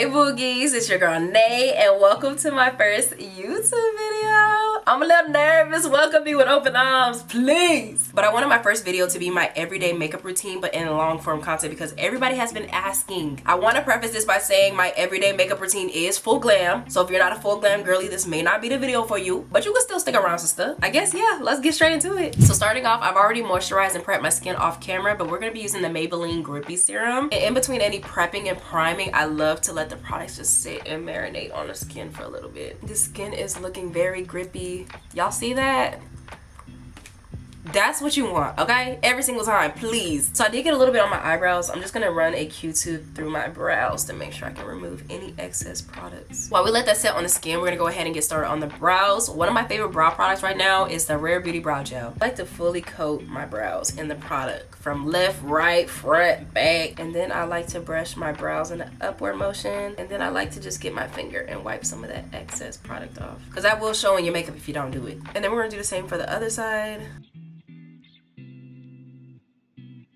Hey boogies, it's your girl Nay and welcome to my first YouTube video. I'm a little nervous. Welcome me with open arms, please. But I wanted my first video to be my everyday makeup routine but in long form content because everybody has been asking. I want to preface this by saying my everyday makeup routine is full glam. So if you're not a full glam girly, this may not be the video for you, but you can still stick around, sister. I guess, yeah, let's get straight into it. So starting off, I've already moisturized and prepped my skin off camera, but we're going to be using the Maybelline Grippy Serum. And in between any prepping and priming, I love to let the products just sit and marinate on the skin for a little bit. The skin is looking very grippy. Y'all see that? That's what you want, okay? Every single time, please. So I did get a little bit on my eyebrows. I'm just gonna run a Q-tip through my brows to make sure I can remove any excess products. While we let that set on the skin, we're gonna go ahead and get started on the brows. One of my favorite brow products right now is the Rare Beauty Brow Gel. I like to fully coat my brows in the product from left, right, front, back. And then I like to brush my brows in an upward motion. And then I like to just get my finger and wipe some of that excess product off. Because that will show in your makeup if you don't do it. And then we're gonna do the same for the other side.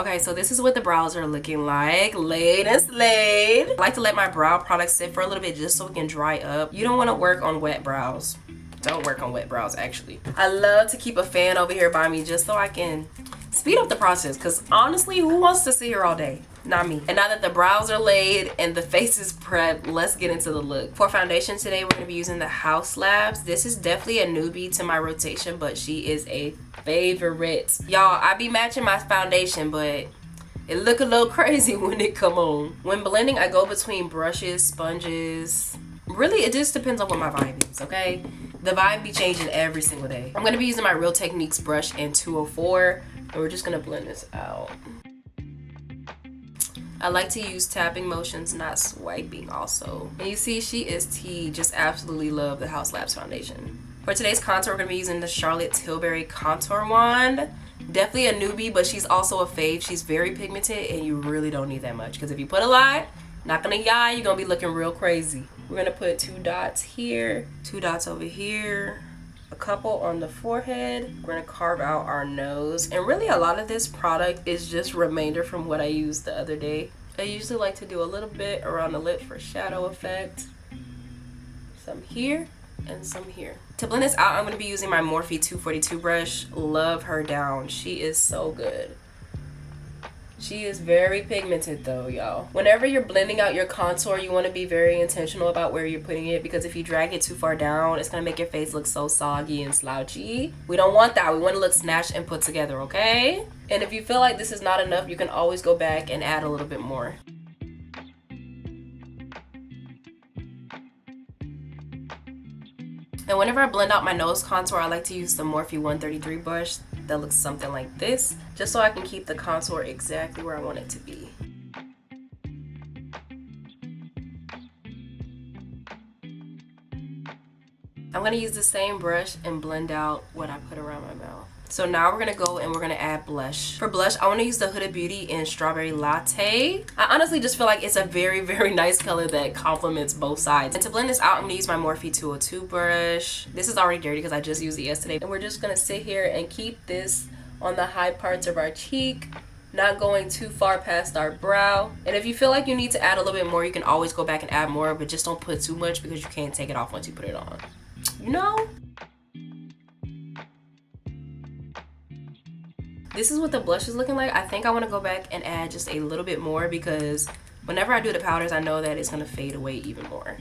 Okay, so this is what the brows are looking like. Laid and slayed. I like to let my brow products sit for a little bit just so it can dry up. You don't want to work on wet brows. Don't work on wet brows, actually. I love to keep a fan over here by me just so I can speed up the process. Because honestly, who wants to sit here all day? Not me. And now that the brows are laid and the face is prepped, let's get into the look. For foundation today, we're going to be using the House Labs. This is definitely a newbie to my rotation, but she is a favorite. Y'all, I be matching my foundation, but it look a little crazy when it come on. When blending, I go between brushes, sponges. Really, it just depends on what my vibe is, okay? The vibe be changing every single day. I'm going to be using my Real Techniques brush in 204, and we're just going to blend this out. I like to use tapping motions, not swiping also. And you see, she is T. Just absolutely love the House Labs foundation. For today's contour, we're going to be using the Charlotte Tilbury Contour Wand. Definitely a newbie, but she's also a fave. She's very pigmented, and you really don't need that much. Because if you put a lot, not going to lie, you're going to be looking real crazy. We're going to put 2 dots here, 2 dots over here, a couple on the forehead. We're going to carve out our nose. And really, a lot of this product is just remainder from what I used the other day. I usually like to do a little bit around the lip for shadow effect. Some here and some here. To blend this out, I'm going to be using my Morphe 242 brush. Love her down. She is so good. She is very pigmented though, y'all. Whenever you're blending out your contour, you want to be very intentional about where you're putting it, because if you drag it too far down, it's going to make your face look so soggy and slouchy. We don't want that. We want to look snatched and put together, okay? And if you feel like this is not enough, you can always go back and add a little bit more. And whenever I blend out my nose contour, I like to use the Morphe 133 brush that looks something like this, just so I can keep the contour exactly where I want it to be. I'm going to use the same brush and blend out what I put around my mouth. So now we're going to go and we're going to add blush. For blush, I want to use the Huda Beauty in Strawberry Latte. I honestly just feel like it's a very, very nice color that complements both sides. And to blend this out, I'm going to use my Morphe 202 brush. This is already dirty because I just used it yesterday. And we're just going to sit here and keep this on the high parts of our cheek, not going too far past our brow. And if you feel like you need to add a little bit more, you can always go back and add more, but just don't put too much because you can't take it off once you put it on. You know? This is what the blush is looking like. I think I want to go back and add just a little bit more because whenever I do the powders, I know that it's going to fade away even more.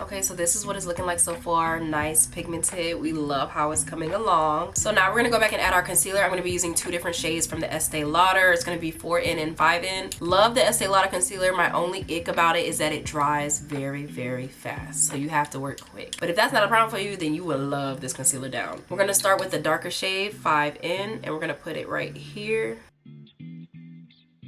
Okay, so this is what it's looking like so far. Nice pigmented. We love how it's coming along. So now we're going to go back and add our concealer. I'm going to be using 2 different shades from the Estee Lauder. It's going to be 4N and 5N. Love the Estee Lauder concealer. My only ick about it is that it dries very, very fast. So you have to work quick. But if that's not a problem for you, then you will love this concealer down. We're going to start with the darker shade, 5N, and we're going to put it right here.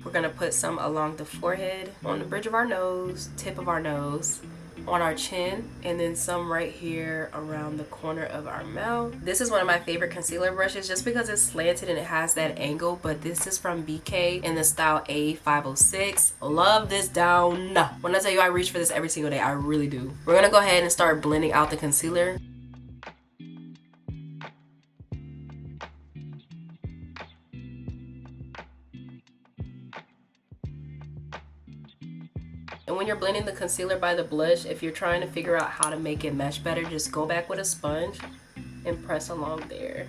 We're going to put some along the forehead, on the bridge of our nose, tip of our nose, on our chin, and then some right here around the corner of our mouth. This is one of my favorite concealer brushes just because it's slanted and it has that angle, but this is from BK in the style A506. Love this down. When I tell you I reach for this every single day, I really do. We're gonna go ahead and start blending out the concealer. And when you're blending the concealer by the blush, if you're trying to figure out how to make it mesh better, just go back with a sponge and press along there.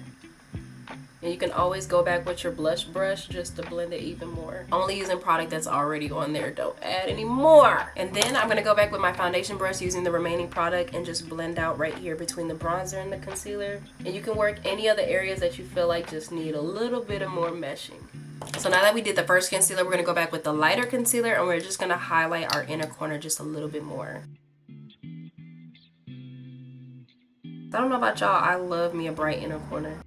And you can always go back with your blush brush just to blend it even more. Only using product that's already on there, don't add any more. And then I'm gonna go back with my foundation brush using the remaining product and just blend out right here between the bronzer and the concealer. And you can work any other areas that you feel like just need a little bit of more meshing. So now that we did the first concealer, we're gonna go back with the lighter concealer and we're just gonna highlight our inner corner just a little bit more. I don't know about y'all, I love me a bright inner corner.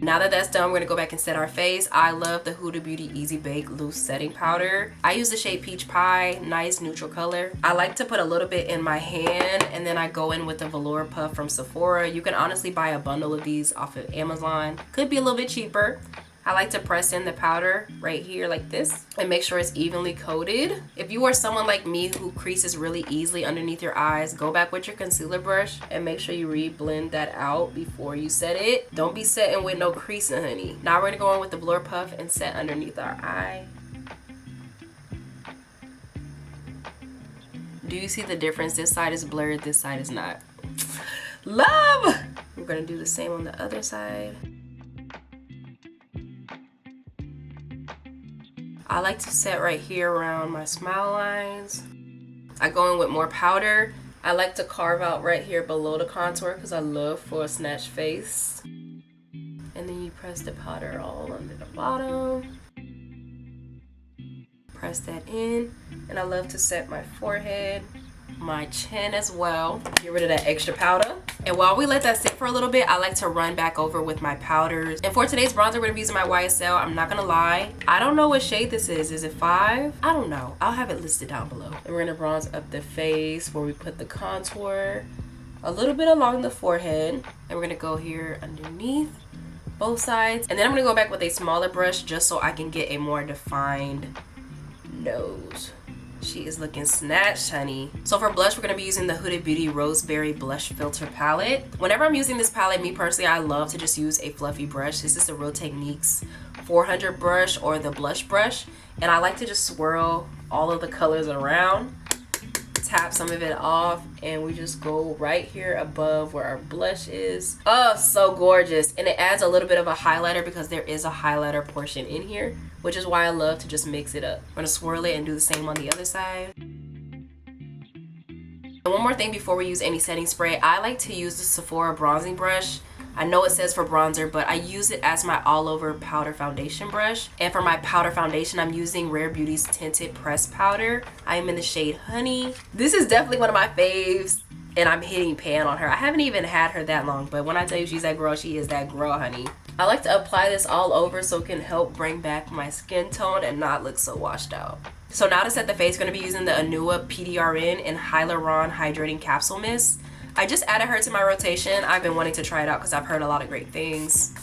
Now that that's done, we're gonna go back and set our face. I love the Huda Beauty Easy Bake Loose Setting Powder. I use the shade Peach Pie, nice neutral color. I like to put a little bit in my hand and then I go in with the Velour Puff from Sephora. You can honestly buy a bundle of these off of Amazon. Could be a little bit cheaper. I like to press in the powder right here like this and make sure it's evenly coated. If you are someone like me who creases really easily underneath your eyes, go back with your concealer brush and make sure you re-blend that out before you set it. Don't be setting with no creasing, honey. Now we're gonna go in with the Velour Puff and set underneath our eye. Do you see the difference? This side is blurred, this side is not. Love! We're gonna do the same on the other side. I like to set right here around my smile lines. I go in with more powder. I like to carve out right here below the contour because I love for a snatched face. And then you press the powder all under the bottom. Press that in. And I love to set my forehead, my chin as well. Get rid of that extra powder. And while we let that sit for a little bit, I like to run back over with my powders. And for today's bronzer, we're gonna be using my YSL. I'm not gonna lie, I don't know what shade this is. Is it 5? I don't know. I'll have it listed down below. And we're gonna bronze up the face where we put the contour a little bit along the forehead. And we're gonna go here underneath both sides. And then I'm gonna go back with a smaller brush just so I can get a more defined nose. She is looking snatched, honey. So for blush, we're gonna be using the Huda Beauty Roseberry Blush Filter Palette. Whenever I'm using this palette, me personally, I love to just use a fluffy brush. This is the Real Techniques 400 brush or the blush brush. And I like to just swirl all of the colors around, tap some of it off, and we just go right here above where our blush is. Oh, so gorgeous. And it adds a little bit of a highlighter because there is a highlighter portion in here, which is why I love to just mix it up. I'm gonna swirl it and do the same on the other side. And one more thing before we use any setting spray, I like to use the Sephora bronzing brush. I know it says for bronzer, but I use it as my all over powder foundation brush. And for my powder foundation, I'm using Rare Beauty's Tinted Pressed Powder. I am in the shade Honey. This is definitely one of my faves, and I'm hitting pan on her. I haven't even had her that long, but when I tell you she's that girl, she is that girl, honey. I like to apply this all over so it can help bring back my skin tone and not look so washed out. So now to set the face, going to be using the Anua PDRN and Hyaluron Hydrating Capsule Mist. I just added her to my rotation. I've been wanting to try it out because I've heard a lot of great things.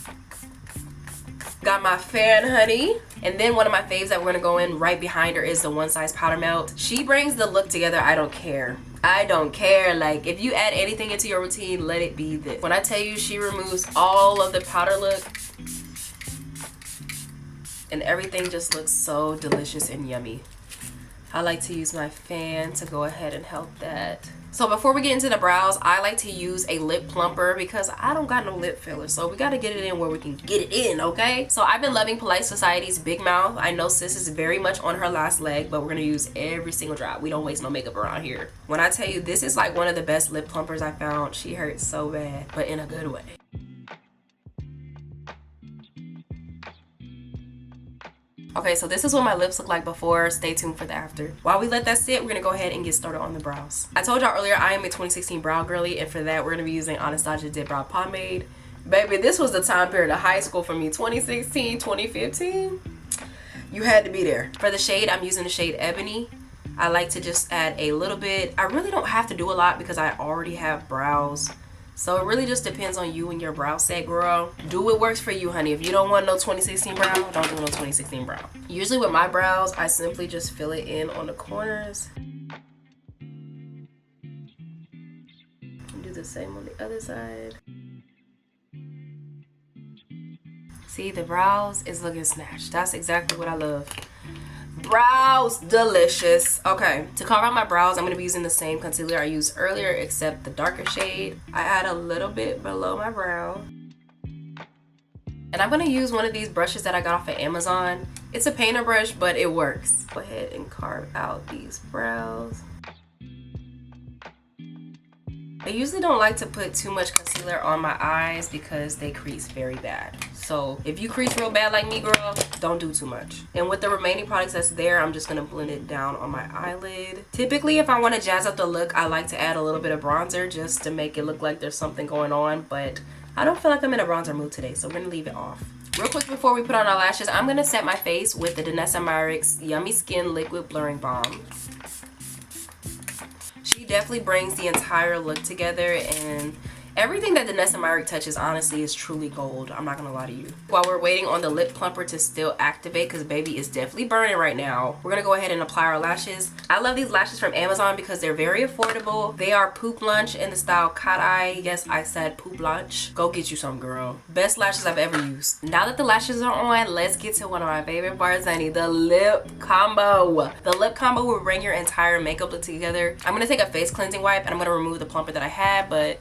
Got my fan, honey. And then one of my faves that we're gonna go in right behind her is the One Size Powder Melt. She brings the look together. I don't care. I don't care. Like, if you add anything into your routine, let it be this. When I tell you she removes all of the powder look, and everything just looks so delicious and yummy. I like to use my fan to go ahead and help that. So before we get into the brows, I like to use a lip plumper because I don't got no lip filler. So we got to get it in where we can get it in, okay? So I've been loving Polite Society's Big Mouth. I know sis is very much on her last leg, but we're going to use every single drop. We don't waste no makeup around here. When I tell you, this is like one of the best lip plumpers I found. She hurts so bad, but in a good way. Okay, so this is what my lips look like before. Stay tuned for the after. While we let that sit, we're gonna go ahead and get started on the brows. I told y'all earlier I am a 2016 brow girly, and for that we're gonna be using Anastasia Dip Brow Pomade. Baby, this was the time period of high school for me, 2016, 2015. You had to be there. For the shade, I'm using the shade Ebony. I like to just add a little bit. I really don't have to do a lot because I already have brows. So it really just depends on you and your brow set, girl. Do what works for you, honey. If you don't want no 2016 brow, don't do no 2016 brow. Usually with my brows, I simply just fill it in on the corners. And do the same on the other side. See, the brows is looking snatched. That's exactly what I love. brows, delicious. Okay, to cover up my brows, I'm gonna be using the same concealer I used earlier, except the darker shade. I add a little bit below my brow. And I'm gonna use one of these brushes that I got off of Amazon. It's a painter brush, but it works. Go ahead and carve out these brows. I usually don't like to put too much concealer on my eyes because they crease very bad. So if you crease real bad like me, girl, don't do too much. And with the remaining products that's there, I'm just gonna blend it down on my eyelid. Typically, if I want to jazz up the look, I like to add a little bit of bronzer just to make it look like there's something going on, but I don't feel like I'm in a bronzer mood today, so we're gonna leave it off. Real quick before we put on our lashes, I'm gonna set my face with the naomimarie's Yummy Skin Liquid Blurring Balm. She definitely brings the entire look together, and everything that the naomimarie touches honestly is truly gold. I'm not gonna lie to you. While we're waiting on the lip plumper to still activate, because baby is definitely burning right now, we're gonna go ahead and apply our lashes. I love these lashes from Amazon because they're very affordable. They are Poop Lunch in the style Cat Eye. Yes, I said Poop Lunch. Go get you some, girl. Best lashes I've ever used. Now that the lashes are on, let's get to one of my favorite parts, honey, the lip combo. The lip combo will bring your entire makeup look together. I'm gonna take a face cleansing wipe and I'm gonna remove the plumper that I had, but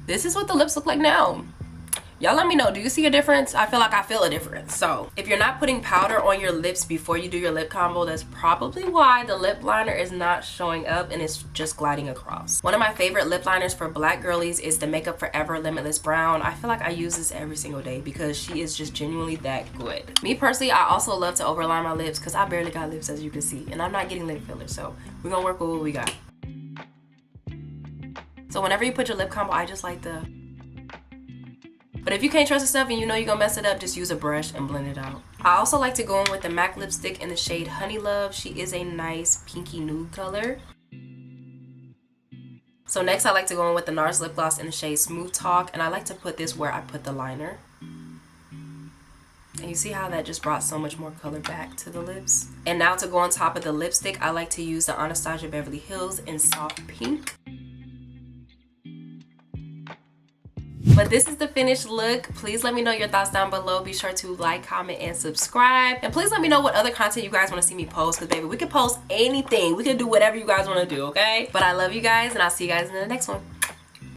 this is what the lips look like now. Y'all let me know, do you see a difference? I feel like I feel a difference. So if you're not putting powder on your lips before you do your lip combo, that's probably why the lip liner is not showing up and it's just gliding across. One of my favorite lip liners for black girlies is the Makeup Forever Limitless Brown. I feel like I use this every single day because she is just genuinely that good. Me personally, I also love to overline my lips because I barely got lips, as you can see, and I'm not getting lip filler, so we're gonna work with what we got. So whenever you put your lip combo, I just like the... But if you can't trust yourself and you know you're gonna mess it up, just use a brush and blend it out. I also like to go in with the MAC lipstick in the shade Honey Love. She is a nice pinky nude color. So next I like to go in with the NARS lip gloss in the shade Smooth Talk, and I like to put this where I put the liner. And you see how that just brought so much more color back to the lips. And now to go on top of the lipstick, I like to use the Anastasia Beverly Hills in Soft Pink. But this is the finished look. Please let me know your thoughts down below. Be sure to like, comment, and subscribe. And please let me know what other content you guys want to see me post, because baby, we can post anything. We can do whatever you guys want to do, okay? But I love you guys, and I'll see you guys in the next one.